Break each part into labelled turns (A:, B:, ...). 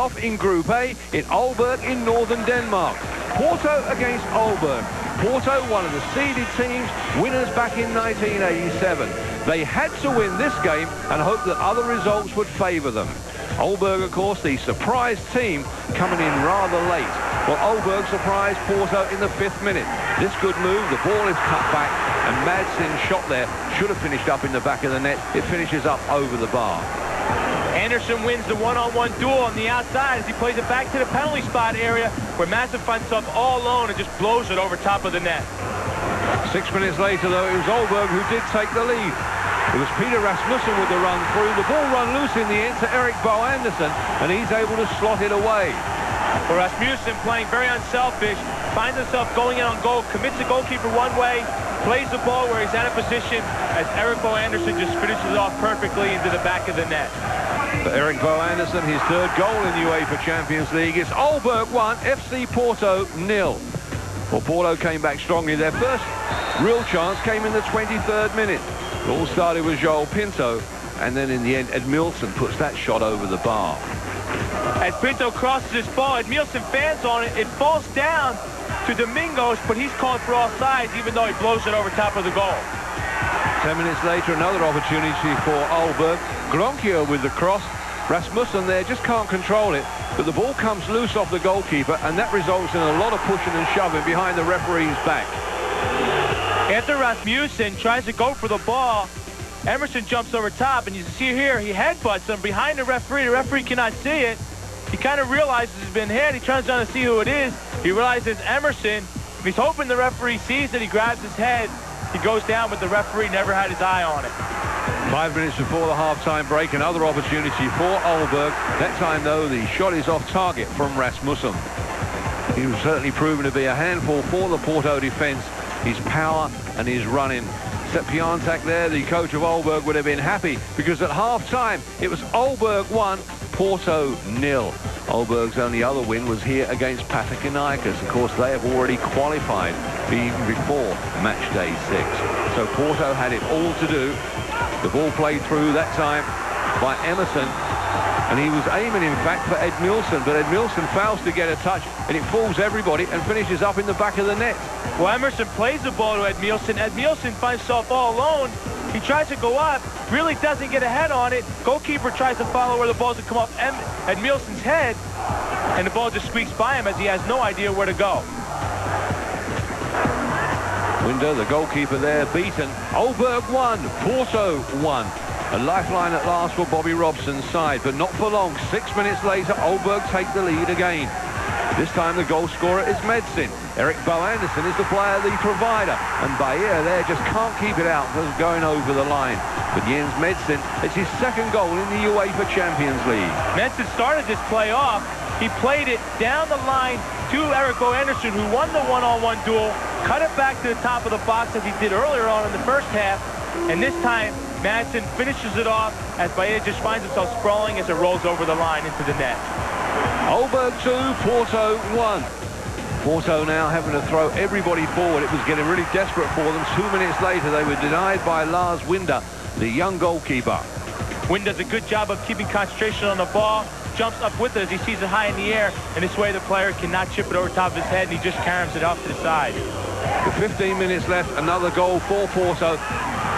A: off in Group A in Aalborg in northern Denmark. Porto against Aalborg. Porto, one of the seeded teams, winners back in 1987. They had to win this game and hope that other results would favour them. Aalborg, of course, the surprise team, coming in rather late. Well, Aalborg surprised Porto in the 5th minute. This good move, the ball is cut back, and Madsen's shot there should have finished up in the back of the net. It finishes up over the bar.
B: Anderson wins the one-on-one duel on the outside as he plays it back to the penalty spot area, where Madsen finds himself all alone and just blows it over top of the net.
A: 6 minutes later, though, it was Aalborg who did take the lead. It was Peter Rasmussen with the run through. The ball run loose in the end to Erik Bo Anderson, and he's able to slot it away.
B: Well, Rasmussen, playing very unselfish, finds himself going in on goal, commits the goalkeeper one way, plays the ball where he's out of position, as Erik Bo Anderson just finishes it off perfectly into the back of the net.
A: For Erik Bo Anderson, his 3rd goal in the UEFA Champions League. It's Aalborg 1, FC Porto 0. Well, Porto came back strongly. Their first real chance came in the 23rd minute. It all started with Joel Pinto, and then in the end, Edmilson puts that shot over the bar.
B: As Pinto crosses his ball, Edmilson fans on it. It falls down to Domingos, but he's called for offsides, even though he blows it over top of the goal.
A: 10 minutes later, another opportunity for Aalborg. Gronkio with the cross. Rasmussen there just can't control it, but the ball comes loose off the goalkeeper, and that results in a lot of pushing and shoving behind the referee's back.
B: After Rasmussen tries to go for the ball, Emerson jumps over top, and you see here, he headbutts him behind the referee. The referee cannot see it. He kind of realizes he's been hit. He turns down to see who it is. He realizes Emerson. He's hoping the referee sees it. He grabs his head. He goes down, but the referee never had his eye on it.
A: 5 minutes before the half-time break, another opportunity for Aalborg. That time, though, the shot is off target from Rasmussen. He was certainly proven to be a handful for the Porto defence. His power and his running. Sepp Piantak there, the coach of Aalborg, would have been happy, because at half-time it was Aalborg 1, Porto 0. Aalborg's only other win was here against Panathinaikos. Of course, they have already qualified even before match day 6. So Porto had it all to do. The ball played through that time by Emerson, and he was aiming, in fact, for Edmilson, but Edmilson fails to get a touch, and it fools everybody and finishes up in the back of the net.
B: Well, Emerson plays the ball to Edmilson. Edmilson finds himself all alone. He tries to go up, really doesn't get a head on it. Goalkeeper tries to follow where the ball to come off Edmilson's head, and the ball just squeaks by him as he has no idea where to go.
A: Winder, the goalkeeper there, beaten. Aalborg 1, Porto 1. A lifeline at last for Bobby Robson's side, but not for long. 6 minutes later, Aalborg take the lead again. This time the goal scorer is Madsen. Erik Bo Anderson is the player, the provider, and Bahia there just can't keep it out from going over the line. But Jens Madsen, it's his 2nd goal in the UEFA Champions League.
B: Madsen started this play off. He played it down the line to Erik Bo Anderson, who won the one-on-one duel, cut it back to the top of the box as he did earlier on in the first half, and this time Madsen finishes it off as Bahia just finds himself sprawling as it rolls over the line into the net.
A: Aalborg 2, Porto 1. Porto now having to throw everybody forward. It was getting really desperate for them. 2 minutes later, they were denied by Lars Winder, the young goalkeeper.
B: Winder does a good job of keeping concentration on the ball, jumps up with it as he sees it high in the air, and this way the player cannot chip it over top of his head, and he just carries it off to the side.
A: With 15 minutes left, another goal for Porto.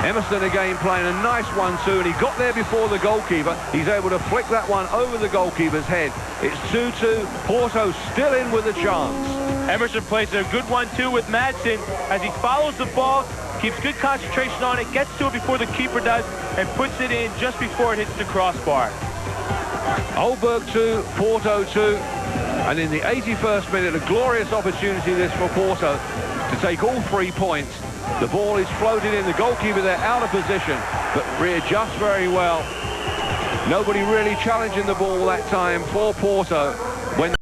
A: Emerson again playing a nice 1-2, and he got there before the goalkeeper. He's able to flick that one over the goalkeeper's head. It's 2-2. Porto still in with a chance.
B: Emerson plays a good 1-2 with Madsen as he follows the ball, keeps good concentration on it, gets to it before the keeper does, and puts it in just before it hits the crossbar.
A: Aalborg 2, Porto 2, and in the 81st minute, a glorious opportunity this for Porto to take all 3 points. The ball is floated in, the goalkeeper there out of position, but readjusts very well. Nobody really challenging the ball that time for Porto. When